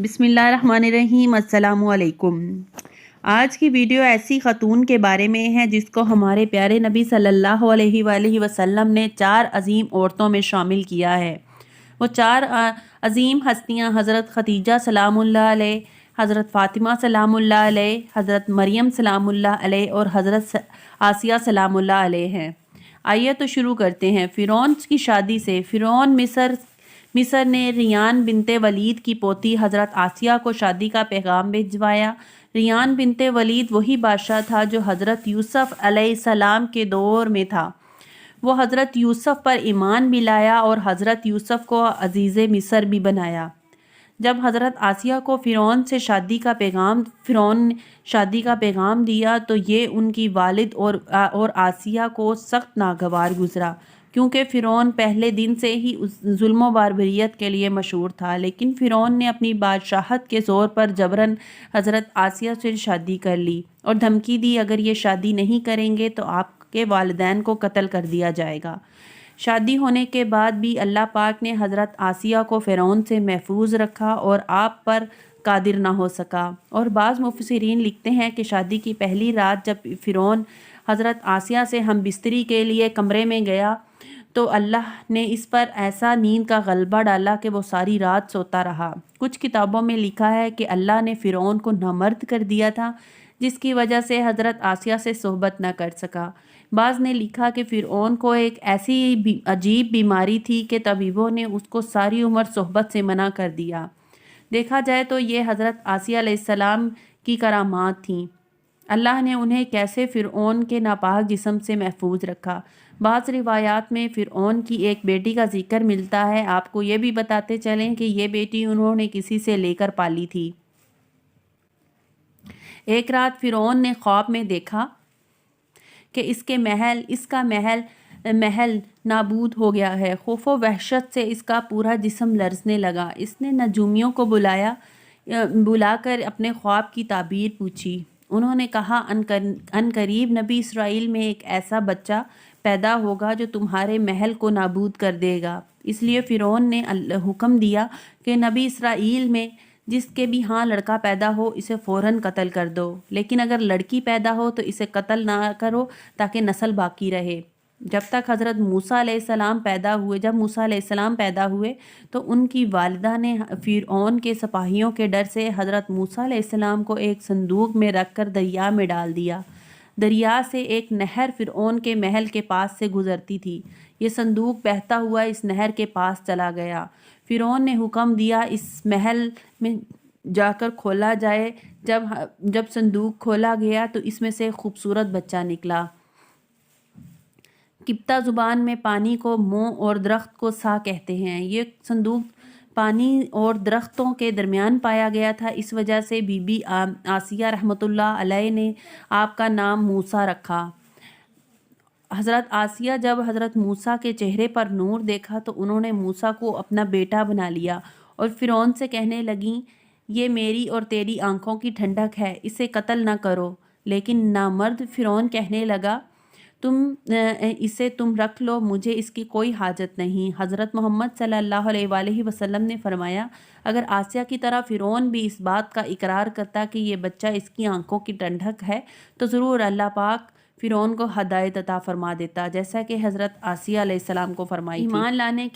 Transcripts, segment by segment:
بسم اللہ الرحمن الرحیم۔ السلام علیکم۔ آج کی ویڈیو ایسی خاتون کے بارے میں ہے جس کو ہمارے پیارے نبی صلی اللہ علیہ وآلہ وسلم نے 4 عظیم عورتوں میں شامل کیا ہے۔ وہ 4 عظیم ہستیاں حضرت خدیجہ سلام اللہ علیہ، حضرت فاطمہ سلام اللہ علیہ، حضرت مریم سلام اللہ علیہ اور حضرت آسیہ سلام اللہ علیہ ہیں۔ آئیے تو شروع کرتے ہیں فرعون کی شادی سے۔ فرعون مصر نے ریان بنت ولید کی پوتی حضرت آسیہ کو شادی کا پیغام بھجوایا۔ ریان بنت ولید وہی بادشاہ تھا جو حضرت یوسف علیہ السلام کے دور میں تھا۔ وہ حضرت یوسف پر ایمان بھی لایا اور حضرت یوسف کو عزیز مصر بھی بنایا۔ جب حضرت آسیہ کو فرعون نے شادی کا پیغام دیا تو یہ ان کی والد اور آسیہ کو سخت ناگوار گزرا، کیونکہ فرعون پہلے دن سے ہی ظلم و باربریت کے لیے مشہور تھا۔ لیکن فرعون نے اپنی بادشاہت کے زور پر جبراً حضرت آسیہ سے شادی کر لی اور دھمکی دی اگر یہ شادی نہیں کریں گے تو آپ کے والدین کو قتل کر دیا جائے گا۔ شادی ہونے کے بعد بھی اللہ پاک نے حضرت آسیہ کو فرعون سے محفوظ رکھا اور آپ پر قادر نہ ہو سکا۔ اور بعض مفسرین لکھتے ہیں کہ شادی کی پہلی رات جب فرعون حضرت آسیہ سے ہم بستری کے لیے کمرے میں گیا تو اللہ نے اس پر ایسا نیند کا غلبہ ڈالا کہ وہ ساری رات سوتا رہا۔ کچھ کتابوں میں لکھا ہے کہ اللہ نے فرعون کو نامرد کر دیا تھا، جس کی وجہ سے حضرت آسیہ سے صحبت نہ کر سکا۔ بعض نے لکھا کہ فرعون کو ایک ایسی عجیب بیماری تھی کہ طبیبوں نے اس کو ساری عمر صحبت سے منع کر دیا۔ دیکھا جائے تو یہ حضرت آسیہ علیہ السلام کی کرامات تھیں۔ اللہ نے انہیں کیسے فرعون کے ناپاک جسم سے محفوظ رکھا۔ بعض روایات میں فرعون کی ایک بیٹی کا ذکر ملتا ہے۔ آپ کو یہ بھی بتاتے چلیں کہ یہ بیٹی انہوں نے کسی سے لے کر پالی تھی۔ ایک رات فرعون نے خواب میں دیکھا کہ اس کا محل نابود ہو گیا ہے۔ خوف و وحشت سے اس کا پورا جسم لرزنے لگا۔ اس نے نجومیوں کو بلا کر اپنے خواب کی تعبیر پوچھی۔ انہوں نے کہا ان قریب نبی اسرائیل میں ایک ایسا بچہ پیدا ہوگا جو تمہارے محل کو نابود کر دے گا۔ اس لیے فرعون نے حکم دیا کہ نبی اسرائیل میں جس کے بھی ہاں لڑکا پیدا ہو اسے فوراً قتل کر دو، لیکن اگر لڑکی پیدا ہو تو اسے قتل نہ کرو تاکہ نسل باقی رہے۔ جب موسیٰ علیہ السلام پیدا ہوئے تو ان کی والدہ نے فرعون کے سپاہیوں کے ڈر سے حضرت موسیٰ علیہ السلام کو ایک صندوق میں رکھ کر دریا میں ڈال دیا۔ دریا سے ایک نہر فرعون کے محل کے پاس سے گزرتی تھی۔ یہ صندوق بہتا ہوا اس نہر کے پاس چلا گیا۔ فرعون نے حکم دیا اس محل میں جا کر کھولا جائے۔ جب صندوق کھولا گیا تو اس میں سے خوبصورت بچہ نکلا۔ قبطہ زبان میں پانی کو مو اور درخت کو سا کہتے ہیں۔ یہ صندوق پانی اور درختوں کے درمیان پایا گیا تھا، اس وجہ سے بی بی آسیہ رحمۃ اللہ علیہ نے آپ کا نام موسیٰ رکھا۔ حضرت آسیہ جب حضرت موسیٰ کے چہرے پر نور دیکھا تو انہوں نے موسیٰ کو اپنا بیٹا بنا لیا اور فرعون سے کہنے لگیں یہ میری اور تیری آنکھوں کی ٹھنڈک ہے، اسے قتل نہ کرو۔ لیکن نامرد فرعون کہنے لگا اسے تم رکھ لو، مجھے اس کی کوئی حاجت نہیں۔ حضرت محمد صلی اللہ علیہ وآلہ وسلم نے فرمایا اگر آسیہ کی طرح فرعون بھی اس بات کا اقرار کرتا کہ یہ بچہ اس کی آنکھوں کی ٹھنڈک ہے تو ضرور اللہ پاک فرعون کو ہدایت عطا فرما دیتا، جیسا کہ حضرت آسیہ علیہ السلام کو فرمائی تھی۔ ایمان لانے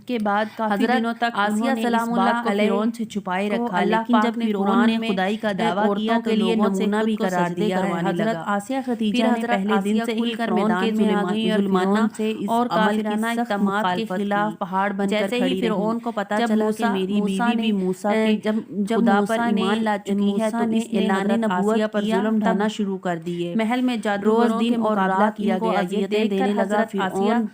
کے بعد کافی دنوں تک آسیہ سلام اللہ کو فرعون سے چھپائے رکھا، لیکن جب فرعون نے خدائی کا دعویٰ کیا تو لوگوں سے نمونہ بھی قرار دیا ہے۔ حضرت آسیہ خدیجہ نے پہلے دن سے ہی فرعون کے ظلمانہ اور کافرانہ اقدامات کے خلاف پہاڑ بن کر کھڑی رہی۔ فرعون کو پتہ چلا کہ میری بیوی بھی موسیٰ کے خدا پر ایمان لا چکی ہے تو اس نے اعلان نبوت پر ظلم ڈھانا شروع کر دیے۔ محل میں جادوگروں کے مقابلہ کیا گیا، یہ دینے لگا فرعون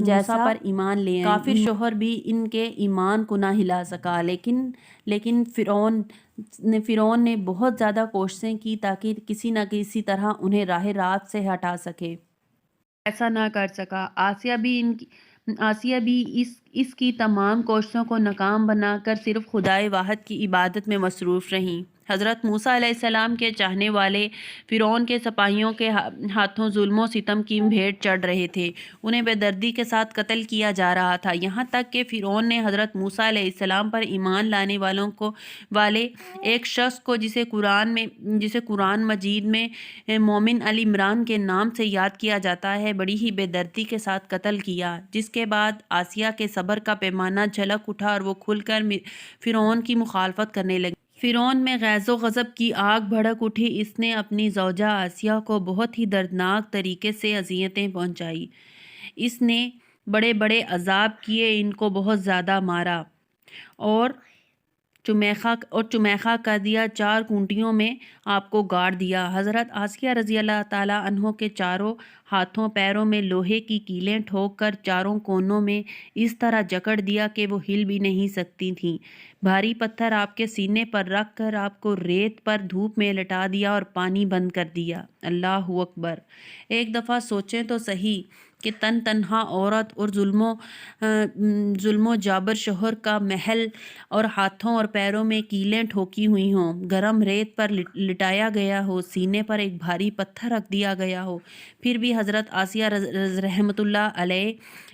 جیسا پر ایمان لے آئیں۔ کافر شوہر بھی ان کے ایمان کو نہ ہلا سکا، لیکن فرعون نے بہت زیادہ کوششیں کی تاکہ کسی نہ کسی طرح انہیں راہ راست سے ہٹا سکے۔ ایسا نہ کر سکا۔ آسیہ بھی اس کی تمام کوششوں کو ناکام بنا کر صرف خدائے واحد کی عبادت میں مصروف رہیں۔ حضرت موسیٰ علیہ السلام کے چاہنے والے فرعون کے سپاہیوں کے ہاتھوں ظلم و ستم کی بھیٹ چڑھ رہے تھے، انہیں بے دردی کے ساتھ قتل کیا جا رہا تھا، یہاں تک کہ فرعون نے حضرت موسیٰ علیہ السلام پر ایمان لانے والے ایک شخص کو جسے قرآن مجید میں مومن علی عمران کے نام سے یاد کیا جاتا ہے، بڑی ہی بے دردی کے ساتھ قتل کیا، جس کے بعد آسیہ کے صبر کا پیمانہ جھلک اٹھا اور وہ کھل کر فرعون کی مخالفت کرنے لگی۔ فرعون میں غیظ و غضب کی آگ بھڑک اٹھی، اس نے اپنی زوجہ آسیہ کو بہت ہی دردناک طریقے سے اذیتیں پہنچائی، اس نے بڑے بڑے عذاب کیے، ان کو بہت زیادہ مارا اور چمیخا کر دیا، 4 کونٹیوں میں آپ کو گاڑ دیا۔ حضرت آسیہ رضی اللہ تعالیٰ عنہ کے چاروں ہاتھوں پیروں میں لوہے کی کیلیں ٹھوک کر چاروں کونوں میں اس طرح جکڑ دیا کہ وہ ہل بھی نہیں سکتی تھیں۔ بھاری پتھر آپ کے سینے پر رکھ کر آپ کو ریت پر دھوپ میں لٹا دیا اور پانی بند کر دیا۔ اللہ اکبر! ایک دفعہ سوچیں تو صحیح کہ تنہا عورت اور ظلم و جابر شوہر کا محل اور ہاتھوں اور پیروں میں کیلیں ٹھوکی ہوئی ہوں، گرم ریت پر لٹایا گیا ہو، سینے پر ایک بھاری پتھر رکھ دیا گیا ہو، پھر بھی حضرت آسیہ رحمۃ اللہ علیہ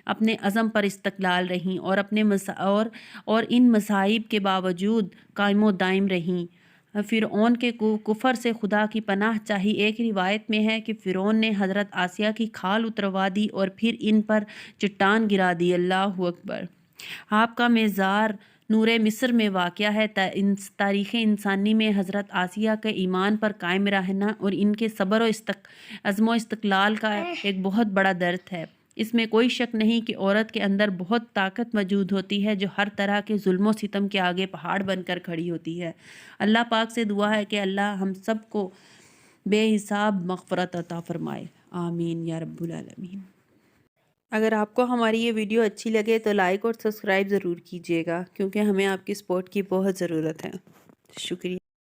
اپنے عزم پر استقلال رہیں اور ان مصائب کے باوجود قائم و دائم رہیں۔ فرعون کے کفر سے خدا کی پناہ چاہی۔ ایک روایت میں ہے کہ فرعون نے حضرت آسیہ کی کھال اتروا دی اور پھر ان پر چٹان گرا دی۔ اللہ اکبر! آپ کا مزار نور مصر میں واقع ہے۔ تاریخ انسانی میں حضرت آسیہ کے ایمان پر قائم رہنا اور ان کے صبر و عزم و استقلال کا ایک بہت بڑا درس ہے۔ اس میں کوئی شک نہیں کہ عورت کے اندر بہت طاقت موجود ہوتی ہے جو ہر طرح کے ظلم و ستم کے آگے پہاڑ بن کر کھڑی ہوتی ہے۔ اللہ پاک سے دعا ہے کہ اللہ ہم سب کو بے حساب مغفرت عطا فرمائے، آمین یا رب العالمین۔ اگر آپ کو ہماری یہ ویڈیو اچھی لگے تو لائک اور سبسکرائب ضرور کیجیے گا، کیونکہ ہمیں آپ کی سپورٹ کی بہت ضرورت ہے۔ شکریہ۔